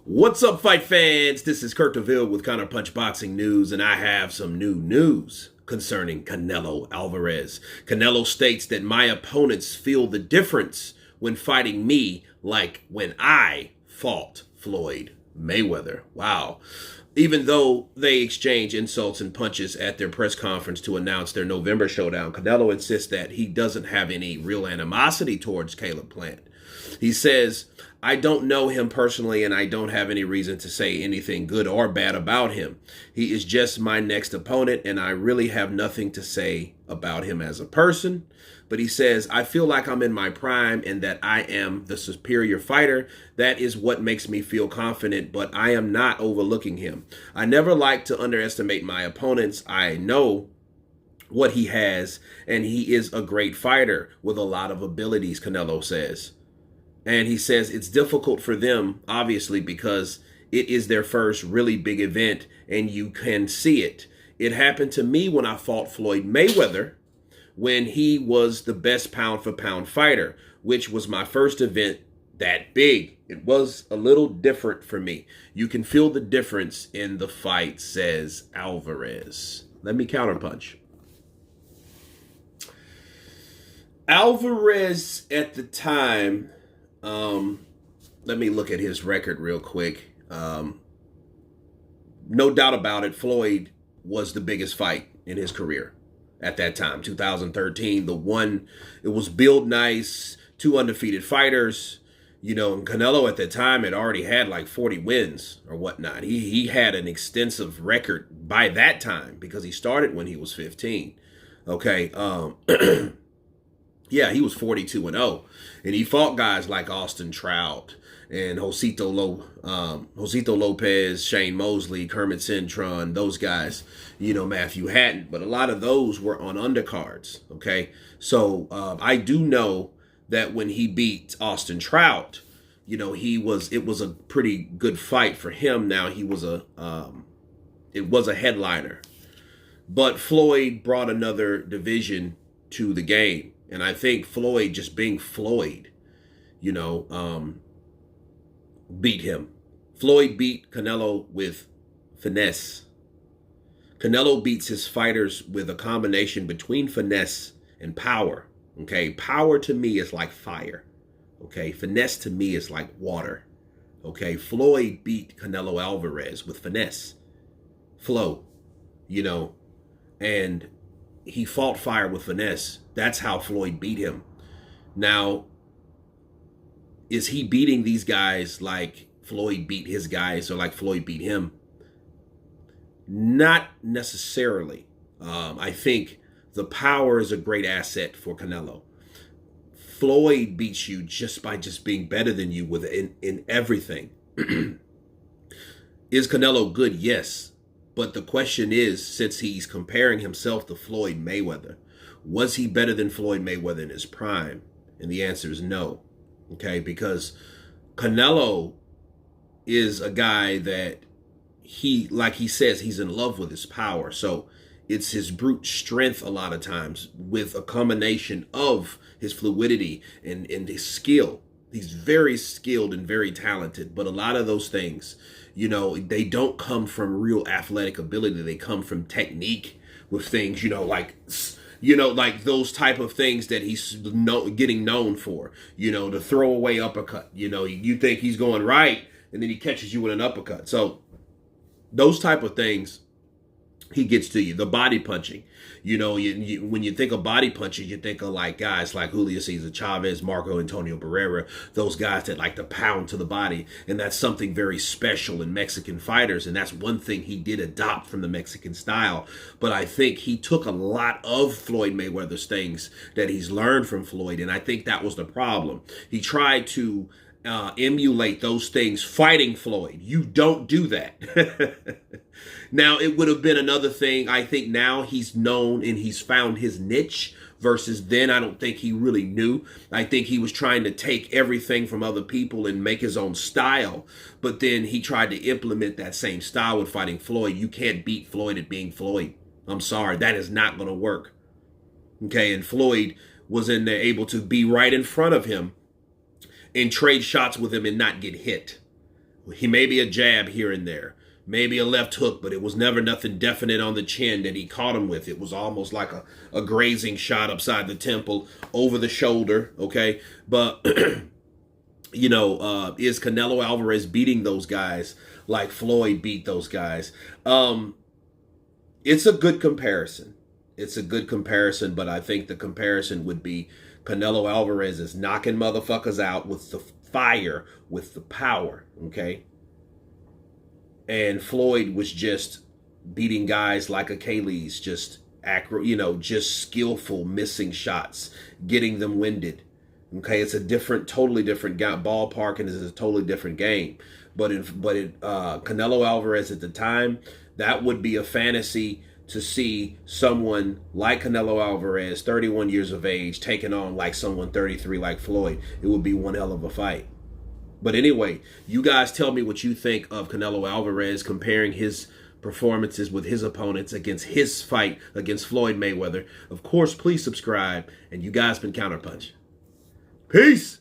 What's up, fight fans? This is Kurt DeVille with Counterpunch Boxing News, and I have some new news concerning Canelo Alvarez. Canelo states that my opponents feel the difference when fighting me like when I fought Floyd Mayweather. Wow. Even though they exchange insults and punches at their press conference to announce their November showdown, Canelo insists that he doesn't have any real animosity towards Caleb Plant. He says, I don't know him personally and I don't have any reason to say anything good or bad about him. He is just my next opponent and I really have nothing to say about him as a person. But he says, I feel like I'm in my prime and that I am the superior fighter. That is what makes me feel confident, but I am not overlooking him. I never like to underestimate my opponents. I know what he has, and he is a great fighter with a lot of abilities, Canelo says. And he says it's difficult for them, obviously, because it is their first really big event, and you can see it. It happened to me when I fought Floyd Mayweather, when he was the best pound-for-pound fighter, which was my first event that big. It was a little different for me. You can feel the difference in the fight, says Alvarez. Let me counterpunch. Alvarez at the time, let me look at his record real quick. No doubt about it, Floyd was the biggest fight in his career at that time, 2013. It was billed nice, two undefeated fighters. You know, and Canelo at the time had already had like 40 wins or whatnot. He had an extensive record by that time because he started when he was 15. Okay. Yeah, he was 42-0. And he fought guys like Austin Trout and Josito Lopez, Shane Mosley, Kermit Cintron, those guys, Matthew Hatton. But a lot of those were on undercards, okay? So I do know that when he beat Austin Trout, it was a pretty good fight for him. Now it was a headliner. But Floyd brought another division to the game. And I think Floyd, just being Floyd, beat him. Floyd beat Canelo with finesse. Canelo beats his fighters with a combination between finesse and power. Okay, power to me is like fire. Okay, finesse to me is like water. Okay, Floyd beat Canelo Alvarez with finesse, flow, and he fought fire with finesse. That's how Floyd beat him. Now, is he beating these guys like Floyd beat his guys or like Floyd beat him? Not necessarily. I think the power is a great asset for Canelo. Floyd beats you just by being better than you in everything. Is Canelo good? Yes. But the question is, since he's comparing himself to Floyd Mayweather, was he better than Floyd Mayweather in his prime? And the answer is no. Okay, because Canelo is a guy that like he says, he's in love with his power. So it's his brute strength a lot of times with a combination of his fluidity and his skill. He's very skilled and very talented, but a lot of those things, they don't come from real athletic ability. They come from technique with things, like those type of things that he's getting known for, the throwaway uppercut. You think he's going right, and then he catches you with an uppercut. So those type of things, he gets to you. The body punching, when you think of body punching, you think of like guys like Julio Cesar Chavez, Marco Antonio Barrera, those guys that like to pound to the body. And that's something very special in Mexican fighters. And that's one thing he did adopt from the Mexican style. But I think he took a lot of Floyd Mayweather's things that he's learned from Floyd. And I think that was the problem. He tried to emulate those things fighting Floyd. You don't do that. Now, it would have been another thing. I think now he's known and he's found his niche versus then I don't think he really knew. I think he was trying to take everything from other people and make his own style. But then he tried to implement that same style with fighting Floyd. You can't beat Floyd at being Floyd. I'm sorry. That is not going to work. Okay, and Floyd was in there able to be right in front of him and trade shots with him and not get hit. He may be a jab here and there, maybe a left hook, but it was never nothing definite on the chin that he caught him with. It was almost like a grazing shot upside the temple, over the shoulder, okay? But, is Canelo Alvarez beating those guys like Floyd beat those guys? It's a good comparison. It's a good comparison, but I think the comparison would be Canelo Alvarez is knocking motherfuckers out with the fire, with the power, okay? And Floyd was just beating guys like Achilles, just just skillful missing shots, getting them winded. Okay, it's a totally different ballpark, and it's a totally different game. But in Canelo Alvarez at the time, that would be a fantasy to see someone like Canelo Alvarez, 31 years of age, taking on like someone 33 like Floyd. It would be one hell of a fight. But anyway, you guys tell me what you think of Canelo Alvarez comparing his performances with his opponents against his fight against Floyd Mayweather. Of course, please subscribe, and you guys been Counterpunch. Peace!